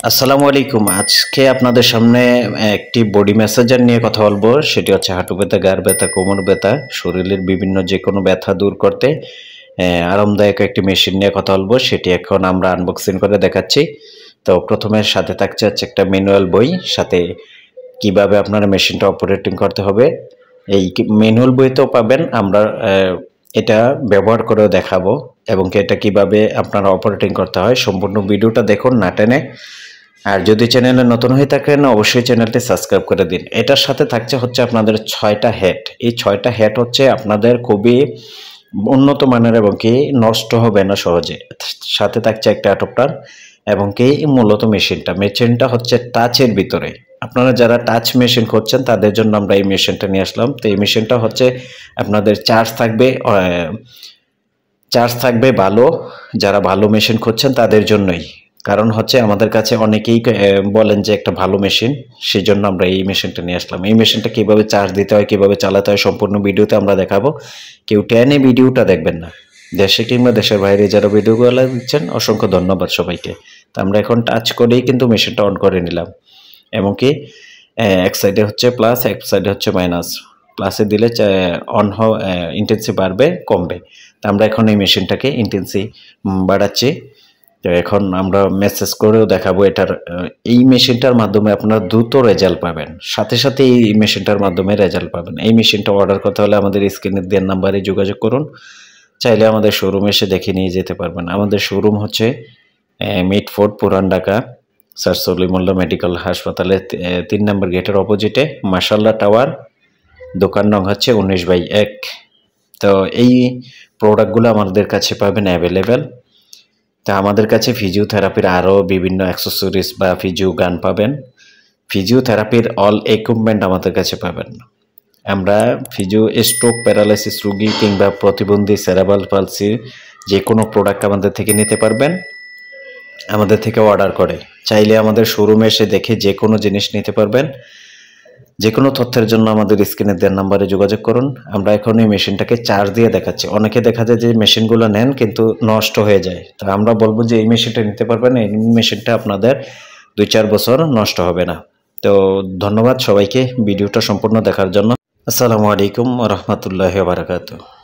আসসালামু আলাইকুম। আজকে আপনাদের সামনে একটি বডি ম্যাসাজার নিয়ে কথা বলবো। সেটি হচ্ছে হাঁটু ব্যথা, ঘাড় ব্যথা, কোমর ব্যথা, শরীরের বিভিন্ন যেকোনো ব্যথা দূর করতে আরামদায়ক একটি মেশিন নিয়ে কথা বলবো। সেটি এখন আমরা আনবক্সিং করে দেখাচ্ছি। তো প্রথমে সাথে থাকছে হচ্ছে একটা ম্যানুয়াল বই, সাথে কিভাবে আপনারা মেশিনটা অপারেটিং করতে হবে এই ম্যানুয়াল বইতেও পাবেন। আমরা এটা ব্যবহার করেও দেখাবো এবং এটা কিভাবে আপনারা অপারেটিং করতে হয়। সম্পূর্ণ ভিডিওটা দেখুন না টেনে। আর যদি চ্যানেলে নতুন হয়ে থাকেন অবশ্যই চ্যানেলটি সাবস্ক্রাইব করে দিন। এটার সাথে থাকছে হচ্ছে আপনাদের 6টা হেড। এই 6টা হেড হচ্ছে আপনাদের খুবই উন্নত মানের এবং কি নষ্ট হবে না সহজে। সাথে থাকছে একটা অ্যাডাপ্টার এবং কি মূলত মেশিনটা হচ্ছে টাচের ভিতরে। আপনারা যারা টাচ মেশিন করছেন তাদের জন্য আমরা এই মেশিনটা নিয়ে আসলাম। তো এই মেশিনটা হচ্ছে আপনাদের চার্জ থাকবে ভালো। যারা ভালো মেশিন খুঁজছেন তাদের জন্যই। কারণ হচ্ছে আমাদের কাছে অনেকেই বলেন যে একটা ভালো মেশিন, সেই জন্য আমরা এই মেশিনটা নিয়ে আসলাম। এই মেশিনটা কীভাবে চার্জ দিতে হয়, কীভাবে চালাতে হয় সম্পূর্ণ ভিডিওতে আমরা দেখাবো। কেউ টেনে ভিডিওটা দেখবেন না। দেশে কিংবা দেশের বাইরে যারা ভিডিওগুলো দিচ্ছেন অসংখ্য ধন্যবাদ সবাইকে। তো আমরা এখন টাচ করেই কিন্তু মেশিনটা অন করে নিলাম। এমনকি এক সাইডে হচ্ছে প্লাস, এক সাইডে হচ্ছে মাইনাস। প্লাসে দিলে ইন্টেন্সি বাড়বে কমবে। তো আমরা এখন এই মেশিনটাকে ইন্টেন্সি বাড়াচ্ছি। তো এখন আমরা মেসেজ করেও দেখাবো এই মেশিনটার মাধ্যমে আপনারা দ্রুত রেজাল্ট পাবেন। সাথে সাথে এই মেশিনটার মাধ্যমে রেজাল্ট পাবেন। এই মেশিনটা অর্ডার করতে হলে আমাদের স্ক্রিনে দেওয়া নাম্বারে যোগাযোগ করুন। চাইলে আমাদের শোরুমে এসে দেখে নিয়ে যেতে পারবেন। আমাদের শোরুম হচ্ছে মিটফোর্ড, পুরান ঢাকা, স্যার সলিমুল্লাহ মেডিকেল হাসপাতালে 3 নম্বর গেটের অপোজিটে মাশাল্লাহ টাওয়ার। দোকান নং হচ্ছে 19/1। তো এই প্রোডাক্টগুলো আমাদের কাছে পাবেন অ্যাভেলেবেল। তা আমাদের কাছে ফিজিওথেরাপির আরও বিভিন্ন অ্যাক্সেসরিজ বা ফিজিও গান পাবেন। ফিজিওথেরাপির অল ইকুইপমেন্ট আমাদের কাছে পাবেন। আমরা স্ট্রোক, প্যারালাইসিস রোগী কিংবা প্রতিবন্ধী, সেরেব্রাল পালসি যে কোনো প্রোডাক্ট আমাদের থেকে নিতে পারবেন আমাদের থেকে অর্ডার করে। চাইলে আমাদের শোরুমে এসে দেখে যে কোনো জিনিস নিতে পারবেন। যে কোনো তথ্যের জন্য আমাদের স্ক্রিনে দেওয়া নাম্বারে যোগাযোগ করুন। আমরা এখন এই মেশিনটাকে চার্জ দিয়ে দেখাচ্ছি। অনেকে দেখা যায় যে মেশিনগুলো নেন কিন্তু নষ্ট হয়ে যায়। তো আমরা বলবো যে এই মেশিনটা নিতে পারবেন। এই মেশিনটা আপনাদের 2-4 বছর নষ্ট হবে না। তো ধন্যবাদ সবাইকে ভিডিওটা সম্পূর্ণ দেখার জন্য। আসসালামু আলাইকুম ওয়া রাহমাতুল্লাহি ওয়া বারাকাতুহু।